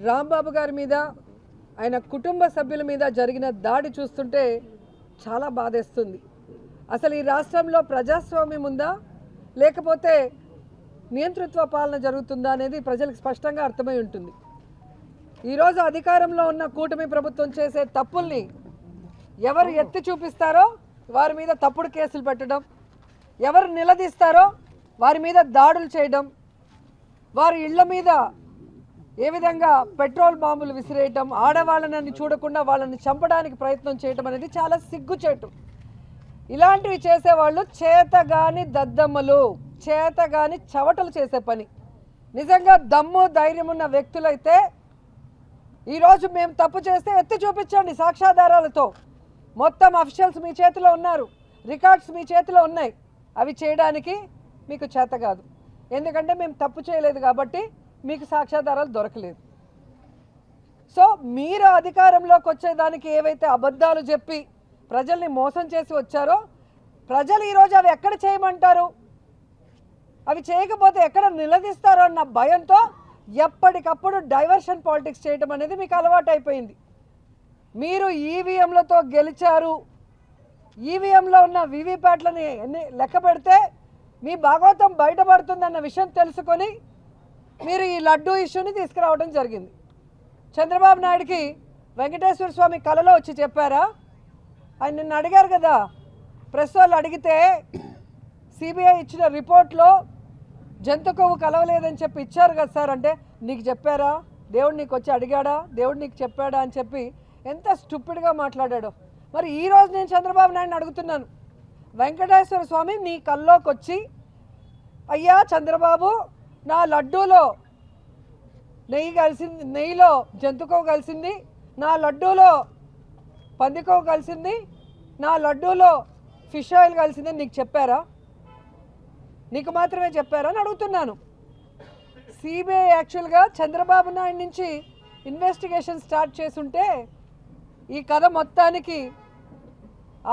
రాంబాబు గారి మీద ఆయన కుటుంబ సభ్యుల మీద జరిగిన దాడి చూస్తుంటే చాలా బాధేస్తుంది. అసలు ఈ రాష్ట్రంలో ప్రజాస్వామ్యం ఉందా లేకపోతే నియంతృత్వ పాలన జరుగుతుందా అనేది ప్రజలకు స్పష్టంగా అర్థమై ఉంటుంది. ఈరోజు అధికారంలో ఉన్న కూటమి ప్రభుత్వం చేసే తప్పుల్ని ఎవరు ఎత్తి చూపిస్తారో వారి మీద తప్పుడు కేసులు పెట్టడం, ఎవరు నిలదీస్తారో వారి మీద దాడులు చేయడం, వారి ఇళ్ల మీద ఏ విధంగా పెట్రోల్ బాంబులు విసిరేయటం, ఆడవాళ్ళని చూడకుండా వాళ్ళని చంపడానికి ప్రయత్నం చేయటం అనేది చాలా సిగ్గుచేటు. ఇలాంటివి చేసేవాళ్ళు చేతగాని దద్దమ్మలు, చేతగాని చవటలు చేసే పని. నిజంగా దమ్ము ధైర్యం ఉన్న వ్యక్తులైతే ఈరోజు మేము తప్పు చేస్తే ఎత్తి చూపించండి సాక్ష్యాధారాలతో. మొత్తం అఫీషియల్స్ మీ చేతిలో ఉన్నారు, రికార్డ్స్ మీ చేతిలో ఉన్నాయి. అవి చేయడానికి మీకు చేత కాదు, ఎందుకంటే మేము తప్పు చేయలేదు కాబట్టి మీకు సాక్ష్యాధారాలు దొరకలేదు. సో మీరు అధికారంలోకి వచ్చేదానికి ఏవైతే అబద్ధాలు చెప్పి ప్రజల్ని మోసం చేసి వచ్చారో, ప్రజలు ఈరోజు అవి ఎక్కడ చేయమంటారు, అవి చేయకపోతే ఎక్కడ నిలదీస్తారో అన్న భయంతో ఎప్పటికప్పుడు డైవర్షన్ పాలిటిక్స్ చేయడం అనేది మీకు అలవాటు అయిపోయింది. మీరు ఈవీఎంలతో గెలిచారు, ఈవీఎంలో ఉన్న వీవీప్యాట్లని లెక్క పెడితే మీ భాగవతం బయటపడుతుందన్న విషయం తెలుసుకొని మీరు ఈ లడ్డూ ఇష్యూని తీసుకురావడం జరిగింది. చంద్రబాబు నాయుడికి వెంకటేశ్వర స్వామి కలలో వచ్చి చెప్పారా? ఆయన నిన్ను అడిగారు కదా, ప్రెస్ వాళ్ళు అడిగితే సిబిఐ ఇచ్చిన రిపోర్ట్లో జంతు కొవ్వు కలవలేదని చెప్పి ఇచ్చారు కదా సార్ అంటే, నీకు చెప్పారా? దేవుడు నీకు వచ్చి అడిగాడా? దేవుడు నీకు చెప్పాడా అని చెప్పి ఎంత స్టూపిడ్గా మాట్లాడాడో. మరి ఈరోజు నేను చంద్రబాబు నాయుడిని అడుగుతున్నాను, వెంకటేశ్వర స్వామి నీ కల్లోకి వచ్చి, అయ్యా చంద్రబాబు, నా లడ్డూలో నెయ్యి కలిసింది, నెయ్యిలో జంతుకొవ్వు కలిసింది, నా లడ్డూలో పందికొవ్వు కలిసింది, నా లడ్డూలో ఫిష్ ఆయిల్ కలిసింది నీకు చెప్పారా? నీకు మాత్రమే చెప్పారా అని అడుగుతున్నాను. సిబిఐ యాక్చువల్గా చంద్రబాబు నాయుడు నుంచి ఇన్వెస్టిగేషన్ స్టార్ట్ చేసుంటే ఈ కథ మొత్తానికి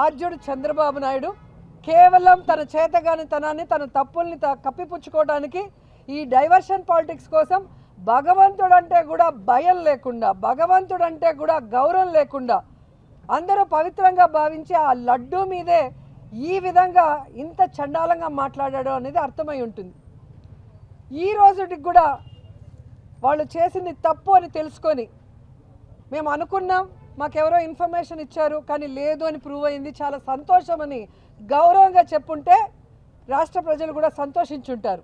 ఆద్యుడు చంద్రబాబు నాయుడు కేవలం తన చేతగానితనాన్ని, తన తప్పుల్ని కప్పిపుచ్చుకోవడానికి ఈ డైవర్షన్ పాలిటిక్స్ కోసం భగవంతుడంటే కూడా భయం లేకుండా, భగవంతుడంటే కూడా గౌరవం లేకుండా అందరూ పవిత్రంగా భావించి ఆ లడ్డూ మీదే ఈ విధంగా ఇంత చండాలంగా మాట్లాడాడు అనేది అర్థమై ఉంటుంది. ఈ రోజుకి కూడా వాళ్ళు చేసింది తప్పు అని తెలుసుకొని, మేము అనుకున్నాం, మాకెవరో ఇన్ఫర్మేషన్ ఇచ్చారు కానీ లేదు అని ప్రూవ్ అయింది, చాలా సంతోషం అని గౌరవంగా చెప్పుంటే రాష్ట్ర ప్రజలు కూడా సంతోషించుంటారు.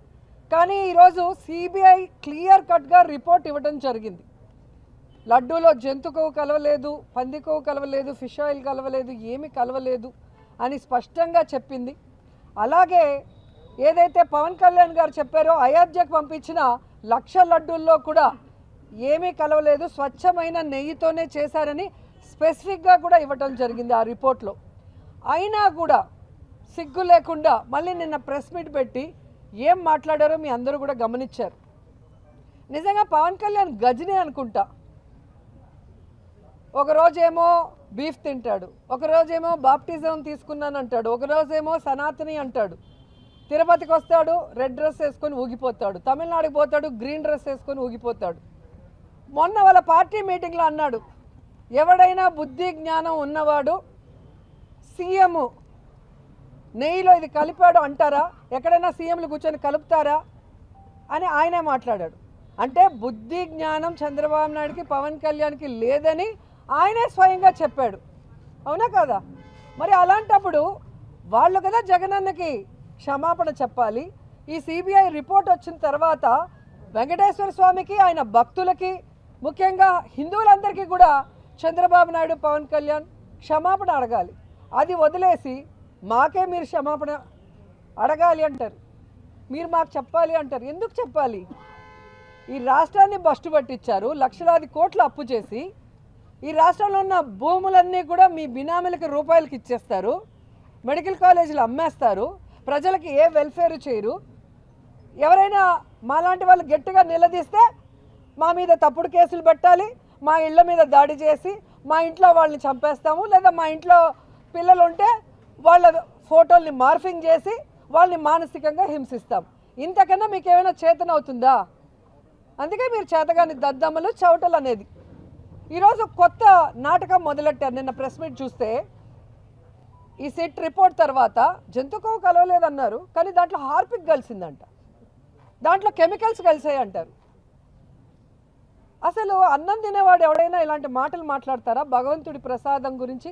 కానీ ఈరోజు సిబిఐ క్లియర్ కట్గా రిపోర్ట్ ఇవ్వడం జరిగింది. లడ్డూలో జంతు కొవ్వు కలవలేదు, పంది కొవ్వు కలవలేదు, ఫిష్ ఆయిల్ కలవలేదు, ఏమీ కలవలేదు అని స్పష్టంగా చెప్పింది. అలాగే ఏదైతే పవన్ కళ్యాణ్ గారు చెప్పారో అయోధ్యకు పంపించిన 1,00,000 లడ్డూల్లో కూడా ఏమీ కలవలేదు, స్వచ్ఛమైన నెయ్యితోనే చేశారని స్పెసిఫిక్గా కూడా ఇవ్వటం జరిగింది ఆ రిపోర్ట్లో. అయినా కూడా సిగ్గు లేకుండా మళ్ళీ నిన్న ప్రెస్ మీట్ పెట్టి ఏం మాట్లాడారో మీ అందరూ కూడా గమనించారు. నిజంగా పవన్ కళ్యాణ్ గజని అనుకుంటా. ఒకరోజేమో బీఫ్ తింటాడు, ఒకరోజేమో బాప్టిజం తీసుకున్నాను అంటాడు, ఒకరోజేమో సనాతని అంటాడు, తిరుపతికి వస్తాడు రెడ్ డ్రెస్ వేసుకొని ఊగిపోతాడు, తమిళనాడుకి పోతాడు గ్రీన్ డ్రెస్ వేసుకొని ఊగిపోతాడు. మొన్న వాళ్ళ పార్టీ మీటింగ్లో అన్నాడు, ఎవడైనా బుద్ధి జ్ఞానం ఉన్నవాడు సీఎం నెయ్యిలో ఇది కలిపాడు అంటారా? ఎక్కడైనా సీఎంలు కూర్చొని కలుపుతారా అని ఆయనే మాట్లాడాడు. అంటే బుద్ధి జ్ఞానం చంద్రబాబు నాయుడికి, పవన్ కళ్యాణ్కి లేదని ఆయనే స్వయంగా చెప్పాడు. అవునా కదా? మరి అలాంటప్పుడు వాళ్ళు కదా జగనన్నకి క్షమాపణ చెప్పాలి. ఈ సిబిఐ రిపోర్ట్ వచ్చిన తర్వాత వెంకటేశ్వర స్వామికి, ఆయన భక్తులకి, ముఖ్యంగా హిందువులందరికీ కూడా చంద్రబాబు నాయుడు, పవన్ కళ్యాణ్ క్షమాపణ అడగాలి. అది వదిలేసి మాకే మీరు క్షమాపణ అడగాలి అంటారు, మీరు మాకు చెప్పాలి అంటారు. ఎందుకు చెప్పాలి? ఈ రాష్ట్రాన్ని బస్టు పట్టించారు, లక్షలాది కోట్లు అప్పు చేసి ఈ రాష్ట్రంలో ఉన్న భూములన్నీ కూడా మీ బినామీలకి రూపాయలకి ఇచ్చేస్తారు, మెడికల్ కాలేజీలు అమ్మేస్తారు, ప్రజలకి ఏ వెల్ఫేర్ చేయరు. ఎవరైనా మాలాంటి వాళ్ళు గట్టిగా నిలదీస్తే మా మీద తప్పుడు కేసులు పెట్టాలి, మా ఇళ్ళ మీద దాడి చేసి మా ఇంట్లో వాళ్ళని చంపేస్తాము, లేదా మా ఇంట్లో పిల్లలు ఉంటే వాళ్ళ ఫోటోల్ని మార్ఫింగ్ చేసి వాళ్ళని మానసికంగా హింసిస్తాం. ఇంతకన్నా మీకు ఏమైనా చేతన అవుతుందా? అందుకే మీరు చేతగాని దద్దమ్మలు చౌటలు అనేది. ఈరోజు కొత్త నాటకం మొదలెట్టారు. నిన్న ప్రెస్ మీట్ చూస్తే ఈ సిట్ రిపోర్ట్ తర్వాత జంతుకోవ కలవలేదన్నారు, కానీ దాంట్లో హార్పిక్ కలిసిందంట, దాంట్లో కెమికల్స్ కలిసాయి అంటారు. అసలు అన్నం తినేవాడు ఎవడైనా ఇలాంటి మాటలు మాట్లాడతారా? భగవంతుడి ప్రసాదం గురించి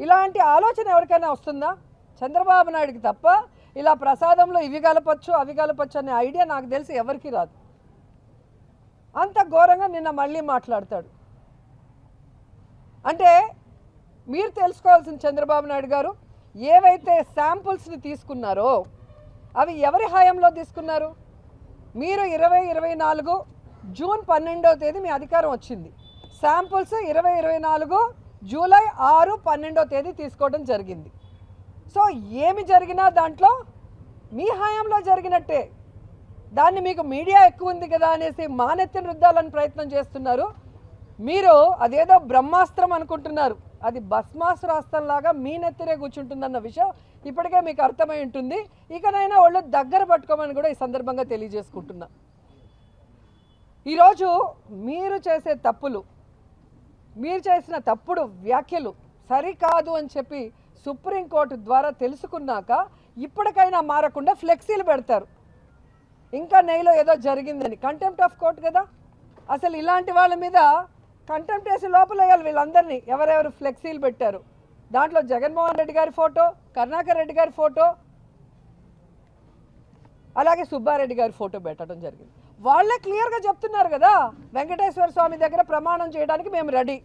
ఇలాంటి ఆలోచన ఎవరికైనా వస్తుందా? చంద్రబాబు నాయుడికి తప్ప ఇలా ప్రసాదంలో ఇవి కలపచ్చు అవి కలపచ్చు అనే ఐడియా నాకు తెలిసి ఎవరికి రాదు. అంత ఘోరంగా నిన్న మళ్ళీ మాట్లాడతాడు. అంటే మీరు తెలుసుకోవాల్సిన చంద్రబాబు నాయుడు గారు, ఏవైతే శాంపుల్స్ని తీసుకున్నారో అవి ఎవరి హయాంలో తీసుకున్నారు? మీరు 2024 జూన్ 12వ తేదీ మీ అధికారం వచ్చింది. శాంపుల్స్ 2024 జూలై 6, 12వ తేదీ తీసుకోవడం జరిగింది. సో ఏమి జరిగినా దాంట్లో మీ హయాంలో జరిగినట్టే. దాన్ని మీకు మీడియా ఎక్కువ ఉంది కదా అనేసి మానెత్తిన రుద్దాలని ప్రయత్నం చేస్తున్నారు. మీరు అదేదో బ్రహ్మాస్త్రం అనుకుంటున్నారు, అది భస్మాస్త్రాస్త్రంలాగా మీ నెత్తిరే కూర్చుంటుందన్న విషయం ఇప్పటికే మీకు అర్థమై ఉంటుంది. ఇకనైనా వాళ్ళు దగ్గర పట్టుకోమని కూడా ఈ సందర్భంగా తెలియజేసుకుంటున్నా. ఈరోజు మీరు చేసే తప్పులు, మీరు చేసిన తప్పుడు వ్యాఖ్యలు సరికాదు అని చెప్పి సుప్రీంకోర్టు ద్వారా తెలుసుకున్నాక ఇప్పటికైనా మారకుండా ఫ్లెక్సీలు పెడతారు. ఇంకా నెయ్యిలో ఏదో జరిగిందని. కంటెంప్ట్ ఆఫ్ కోర్ట్ కదా. అసలు ఇలాంటి వాళ్ళ మీద కంటెంప్ట్ వేసి లోపల వేయాలి వీళ్ళందరినీ. ఎవరెవరు ఫ్లెక్సీలు పెట్టారు, దాంట్లో జగన్మోహన్ రెడ్డి గారి ఫోటో, కరుణాకర్ రెడ్డి గారి ఫోటో, అలాగే సుబ్బారెడ్డి గారి ఫోటో పెట్టడం జరిగింది. వాళ్ళే క్లియర్గా చెప్తున్నారు కదా, వెంకటేశ్వర స్వామి దగ్గర ప్రమాణం చేయడానికి మేము రెడీ,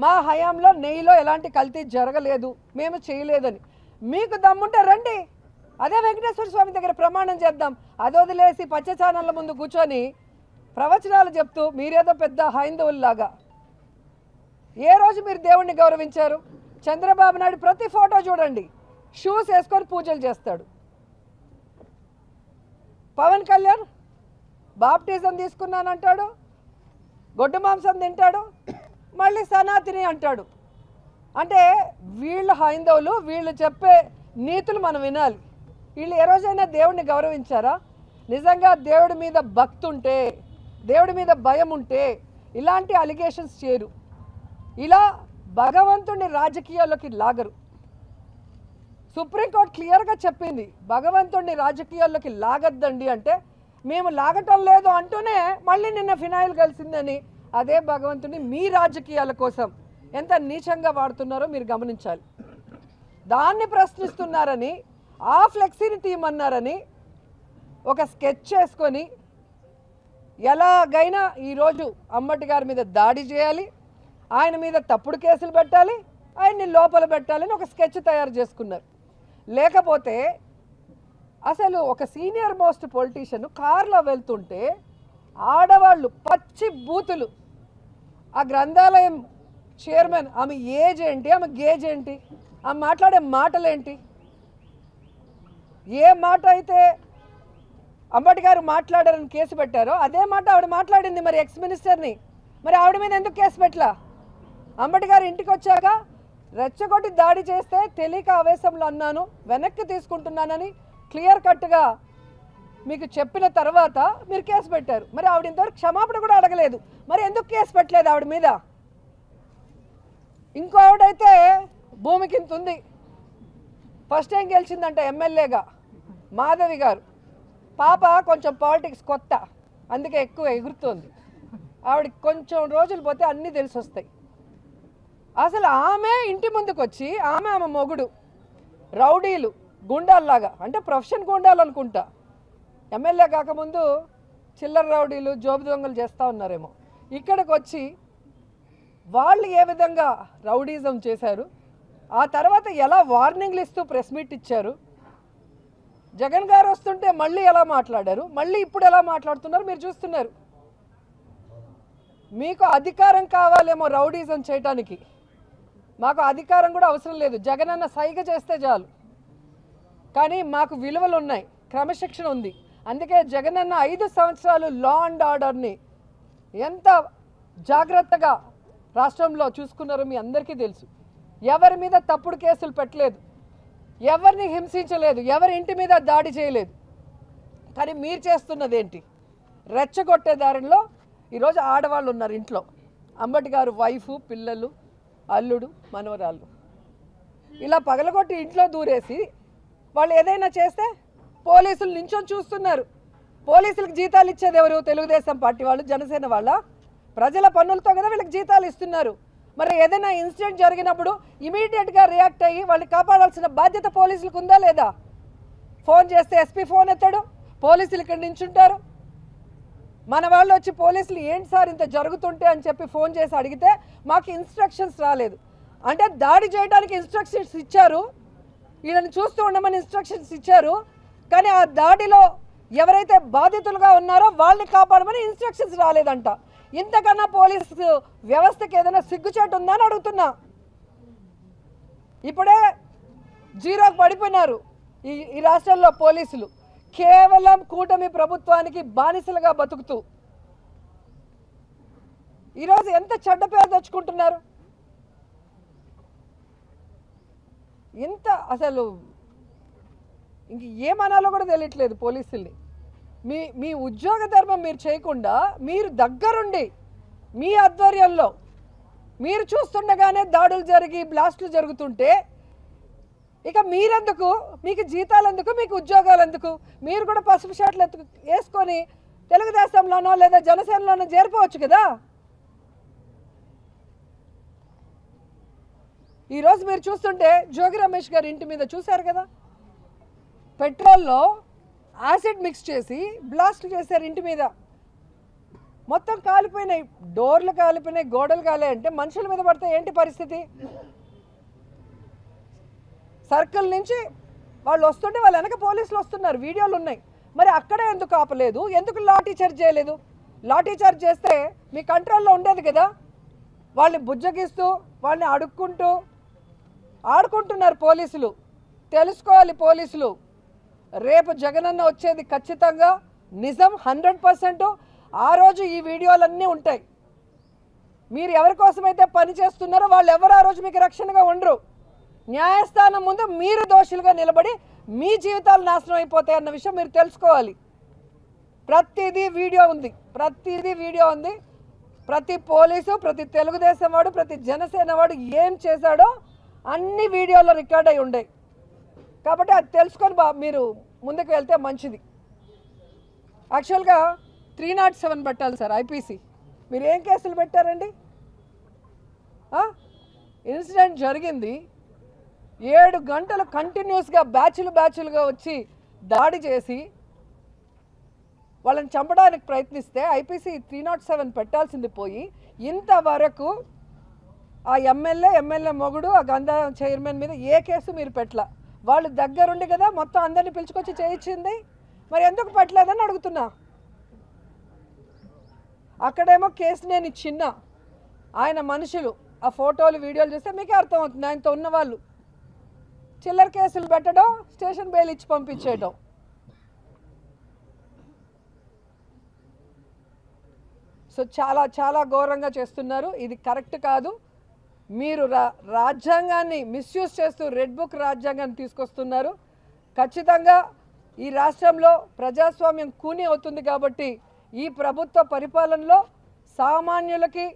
మా హయాంలో నెయ్యిలో ఎలాంటి కల్తీ జరగలేదు, మేము చేయలేదని. మీకు దమ్ముంటే రండి, అదే వెంకటేశ్వర స్వామి దగ్గర ప్రమాణం చేద్దాం. అది వదిలేసి పచ్చ ఛానళ్ళ ముందు కూర్చొని ప్రవచనాలు చెప్తూ మీరేదో పెద్ద హైందవుల్లాగా. ఏ రోజు మీరు దేవుణ్ణి గౌరవించారు? చంద్రబాబు నాయుడు ప్రతి ఫోటో చూడండి, షూస్ వేసుకొని పూజలు చేస్తాడు. పవన్ కళ్యాణ్ బాప్టిజం తీసుకున్నానంటాడు, గొడ్డు మాంసం తింటాడు, మళ్ళీ సనాతిని అంటాడు. అంటే వీళ్ళు హైందవులు, వీళ్ళు చెప్పే నీతులు మనం వినాలి. వీళ్ళు ఏ రోజైనా దేవుడిని గౌరవించారా? నిజంగా దేవుడి మీద భక్తి ఉంటే, దేవుడి మీద భయం ఉంటే ఇలాంటి అలిగేషన్స్ చేయరు. ఇలా భగవంతుడిని రాజకీయాల్లోకి లాగరు. సుప్రీంకోర్టు క్లియర్గా చెప్పింది, భగవంతుడిని రాజకీయాల్లోకి లాగద్దండి అంటే మేము లాగటం లేదు అంటూనే మళ్ళీ నిన్న ఫినాయిల్ కలిసిందని అదే భగవంతుడిని మీ రాజకీయాల కోసం ఎంత నీచంగా వాడుతున్నారో మీరు గమనించాలి. దాన్ని ప్రశ్నిస్తున్నారని, ఆ ఫ్లెక్సీని తీయమన్నారని ఒక స్కెచ్ చేసుకొని ఎలాగైనా ఈరోజు అంబటి గారి మీద దాడి చేయాలి, ఆయన మీద తప్పుడు కేసులు పెట్టాలి, ఆయన్ని లోపల పెట్టాలని ఒక స్కెచ్ తయారు చేసుకున్నారు. లేకపోతే అసలు ఒక సీనియర్ మోస్ట్ పొలిటీషియన్ కార్లో వెళ్తుంటే ఆడవాళ్ళు పచ్చి బూతులు, ఆ గ్రంథాలయం చైర్మన్ ఆమె ఏజ్ ఏంటి, ఆమె గేజ్ ఏంటి, ఆమె మాట్లాడే మాటలేంటి, ఏ మాట అయితే అంబటి గారు మాట్లాడారని కేసు పెట్టారో అదే మాట ఆవిడ మాట్లాడింది మరి ఎక్స్ మినిస్టర్ని. మరి ఆవిడ మీద ఎందుకు కేసు పెట్టలా? అంబటి గారు ఇంటికి వచ్చాక రెచ్చగొట్టి దాడి చేస్తే తెలియక ఆవేశంలో అన్నాను, వెనక్కి తీసుకుంటున్నానని క్లియర్ కట్గా మీకు చెప్పిన తర్వాత మీరు కేసు పెట్టారు. మరి ఆవిడ ఇంతవరకు క్షమాపణ కూడా అడగలేదు. మరి ఎందుకు కేసు పెట్టలేదు ఆవిడ మీద? ఇంకో ఆవిడైతే భూమికి ఇంత ఉంది, ఫస్ట్ టైం గెలిచిందంట ఎమ్మెల్యేగా, మాధవి గారు. పాప కొంచెం పాలిటిక్స్ కొత్త, అందుకే ఎక్కువ ఎగురుతోంది. ఆవిడకి కొంచెం రోజులు పోతే అన్నీ తెలిసి వస్తాయి. అసలు ఆమె ఇంటి ముందుకు వచ్చి ఆమె మొగుడు రౌడీలు గుండాల్లాగా, అంటే ప్రొఫెషన్ గుండాలు అనుకుంటా, ఎమ్మెల్యే కాకముందు చిల్లర రౌడీలు జోబు దొంగలు చేస్తూ ఉన్నారేమో, ఇక్కడికి వచ్చి వాళ్ళు ఏ విధంగా రౌడీజం చేశారు, ఆ తర్వాత ఎలా వార్నింగ్లు ఇస్తూ ప్రెస్ మీట్ ఇచ్చారు, జగన్ గారు వస్తుంటే మళ్ళీ ఎలా మాట్లాడారు, మళ్ళీ ఇప్పుడు ఎలా మాట్లాడుతున్నారు మీరు చూస్తున్నారు. మీకు అధికారం కావాలేమో రౌడీజం చేయటానికి, మాకు అధికారం కూడా అవసరం లేదు, జగన్ అన్న సైగ చేస్తే చాలు. కానీ మాకు విలువలు ఉన్నాయి, క్రమశిక్షణ ఉంది. అందుకే జగన్ అన్న 5 సంవత్సరాలు లా అండ్ ఆర్డర్ని ఎంత జాగ్రత్తగా రాష్ట్రంలో చూసుకున్నారో మీ అందరికీ తెలుసు. ఎవరి మీద తప్పుడు కేసులు పెట్టలేదు, ఎవరిని హింసించలేదు, ఎవరి ఇంటి మీద దాడి చేయలేదు. కానీ మీరు చేస్తున్నది ఏంటి? రెచ్చగొట్టే దారిలో ఈరోజు ఆడవాళ్ళు ఉన్నారు ఇంట్లో. అంబటి గారు వైఫ్, పిల్లలు, అల్లుడు, మనవరాళ్ళు ఇలా పగలగొట్టి ఇంట్లో దూరేసి వాళ్ళు ఏదైనా చేస్తే పోలీసులు నించొని చూస్తున్నారు. పోలీసులకు జీతాలు ఇచ్చేది ఎవరు? తెలుగుదేశం పార్టీ వాళ్ళు, జనసేన వాళ్ళ. ప్రజల పన్నులతో కదా వీళ్ళకి జీతాలు ఇస్తున్నారు. మరి ఏదైనా ఇన్సిడెంట్ జరిగినప్పుడు ఇమీడియట్గా రియాక్ట్ అయ్యి వాళ్ళని కాపాడాల్సిన బాధ్యత పోలీసులకు ఉందా లేదా? ఫోన్ చేస్తే ఎస్పీ ఫోన్ ఎత్తాడు, పోలీసులు ఇక్కడ నించుంటారు. మన వాళ్ళు వచ్చి పోలీసులు ఏంటి సార్ ఇంత జరుగుతుంటే అని చెప్పి ఫోన్ చేసి అడిగితే మాకు ఇన్స్ట్రక్షన్స్ రాలేదు అంటే దాడి చేయడానికి ఇన్స్ట్రక్షన్స్ ఇచ్చారు, వీళ్ళని చూస్తూ ఉండమని ఇన్స్ట్రక్షన్స్ ఇచ్చారు. కానీ ఆ దాడిలో ఎవరైతే బాధితులుగా ఉన్నారో వాళ్ళని కాపాడమని ఇన్స్ట్రక్షన్స్ రాలేదంట. ఇంతకన్నా పోలీసు వ్యవస్థకి ఏదైనా సిగ్గుచేటు ఉందా అని అడుగుతున్నా. ఇప్పుడే జీరోకి పడిపోయినారు ఈ రాష్ట్రంలో పోలీసులు, కేవలం కూటమి ప్రభుత్వానికి బానిసలుగా బతుకుతూ. ఈరోజు ఎంత చెడ్డ పేరు తెచ్చుకుంటున్నారు. ఇంత అసలు ఇంక ఏమనాలో కూడా తెలియట్లేదు పోలీసుల్ని. మీ ఉద్యోగ ధర్మం మీరు చేయకుండా మీరు దగ్గరుండి మీ ఆధ్వర్యంలో మీరు చూస్తుండగానే దాడులు జరిగి బ్లాస్టులు జరుగుతుంటే ఇక మీరెందుకు, మీకు జీతాలు ఎందుకు, మీకు ఉద్యోగాలు ఎందుకు? మీరు కూడా పసుపు షర్ట్లు వేసుకొని తెలుగుదేశంలోనో లేదా జనసేనలోనో చేరిపోవచ్చు కదా. ఈరోజు మీరు చూస్తుంటే జోగి రమేష్ గారి ఇంటి మీద చూశారు కదా, పెట్రోల్లో యాసిడ్ మిక్స్ చేసి బ్లాస్ట్ చేశారు ఇంటి మీద. మొత్తం కాలిపోయినాయి, డోర్లు కాలిపోయినాయి, గోడలు కాలేయంటే మనుషుల మీద పడితే ఏంటి పరిస్థితి? సర్కిల్ నుంచి వాళ్ళు వస్తుంటే వాళ్ళ వెనక పోలీసులు వస్తున్నారు, వీడియోలు ఉన్నాయి. మరి అక్కడే ఎందుకు ఆపలేదు? ఎందుకు లాఠీ చార్జ్ చేయలేదు? లాఠీ చార్జ్ చేస్తే మీ కంట్రోల్లో ఉండేది కదా. వాళ్ళని బుజ్జగిస్తూ వాళ్ళని అడుక్కుంటూ ఆడుకుంటున్నారు పోలీసులు. తెలుసుకోవాలి పోలీసులు, రేపు జగనన్న వచ్చేది ఖచ్చితంగా నిజం 100%. ఆ రోజు ఈ వీడియోలన్నీ ఉంటాయి. మీరు ఎవరి కోసమైతే పని చేస్తున్నారో వాళ్ళు ఎవరు ఆ రోజు మీకు రక్షణగా ఉండరు. న్యాయస్థానం ముందు మీరు దోషులుగా నిలబడి మీ జీవితాలు నాశనం అయిపోతాయి అన్న విషయం మీరు తెలుసుకోవాలి. ప్రతిదీ వీడియో ఉంది, ప్రతిదీ వీడియో ఉంది. ప్రతి పోలీసు, ప్రతి తెలుగుదేశం వాడు, ప్రతి జనసేన వాడు ఏం చేశాడో అన్ని వీడియోలో రికార్డ్ అయి ఉండే. కాబట్టి అది తెలుసుకొని మీరు ముందుకు వెళ్తే మంచిది. యాక్చువల్గా 307 పెట్టాలి సార్ ఐపీసీ. మీరు ఏం కేసులు పెట్టారండి? ఇన్సిడెంట్ జరిగింది, 7 గంటలు కంటిన్యూస్గా బ్యాచ్లుగా వచ్చి దాడి చేసి వాళ్ళని చంపడానికి ప్రయత్నిస్తే ఐపీసీ 307 పెట్టాల్సింది పోయి ఇంతవరకు ఆ ఎమ్మెల్యే మొగుడు, ఆ గంధా చైర్మన్ మీద ఏ కేసు మీరు పెట్టలా. వాళ్ళు దగ్గరుండి కదా మొత్తం అందరినీ పిలుచుకొచ్చి చేయించింది, మరి ఎందుకు పెట్టలేదని అడుగుతున్నా. అక్కడేమో కేసు నేను చిన్న ఆయన మనుషులు ఆ ఫోటోలు వీడియోలు చూస్తే మీకే అర్థమవుతుంది. ఆయనతో ఉన్న వాళ్ళు చిల్లర కేసులు పెట్టడం, స్టేషన్ బెయిల్ ఇచ్చి పంపించేయడం. సో చాలా చాలా ఘోరంగా చేస్తున్నారు. ఇది కరెక్ట్ కాదు. మీరు రాజ్యాంగాన్ని మిస్యూజ్ చేస్తూ రెడ్ బుక్ రాజ్యాంగాన్ని తీసుకొస్తున్నారు. ఖచ్చితంగా ఈ రాష్ట్రంలో ప్రజాస్వామ్యం కూని అవుతుంది. కాబట్టి ఈ ప్రభుత్వ పరిపాలనలో సామాన్యులకి,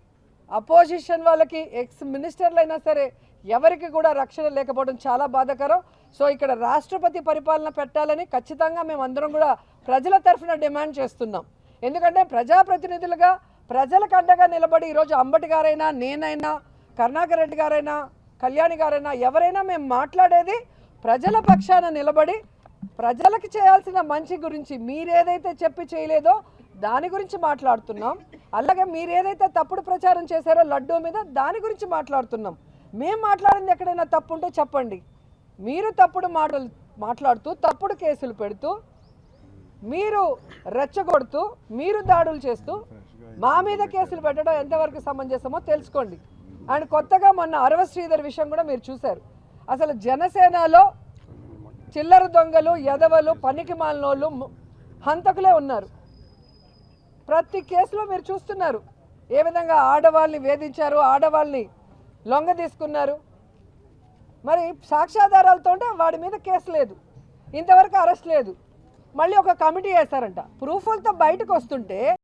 అపోజిషన్ వాళ్ళకి, ఎక్స్ మినిస్టర్లు అయినా సరే ఎవరికి కూడా రక్షణ లేకపోవడం చాలా బాధాకరం. సో ఇక్కడ రాష్ట్రపతి పరిపాలన పెట్టాలని ఖచ్చితంగా మేము అందరం కూడా ప్రజల తరఫున డిమాండ్ చేస్తున్నాం. ఎందుకంటే ప్రజాప్రతినిధులుగా ప్రజలకు అండగా నిలబడి ఈరోజు అంబటి గారైనా, నేనైనా, కరుణాకర్ రెడ్డి గారైనా, కళ్యాణి గారైనా ఎవరైనా మేము మాట్లాడేది ప్రజల పక్షాన నిలబడి ప్రజలకు చేయాల్సిన మంచి గురించి. మీరేదైతే చెప్పి చేయలేదో దాని గురించి మాట్లాడుతున్నాం. అలాగే మీరేదైతే తప్పుడు ప్రచారం చేశారో లడ్డూ మీద దాని గురించి మాట్లాడుతున్నాం. మేము మాట్లాడింది ఎక్కడైనా తప్పు ఉంటే చెప్పండి. మీరు తప్పుడు మాటలు మాట్లాడుతూ, తప్పుడు కేసులు పెడుతూ, మీరు రెచ్చగొడుతూ, మీరు దాడులు చేస్తూ మా మీద కేసులు పెట్టడం ఎంతవరకు సమంజసమో తెలుసుకోండి. అండ్ కొత్తగా మొన్న అరవ శ్రీధర్ విషయం కూడా మీరు చూశారు. అసలు జనసేనలో చిల్లర దొంగలు, ఎదవలు, పనికి మాలినోళ్ళు, హంతకులే ఉన్నారు. ప్రతి కేసులో మీరు చూస్తున్నారు ఏ విధంగా ఆడవాళ్ళని వేధించారు, ఆడవాళ్ళని లొంగ తీసుకున్నారు. మరి సాక్ష్యాధారాలతో వాడి మీద కేసు లేదు, ఇంతవరకు అరెస్ట్ లేదు. మళ్ళీ ఒక కమిటీ వేస్తారంట. ప్రూఫ్లతో బయటకు వస్తుంటే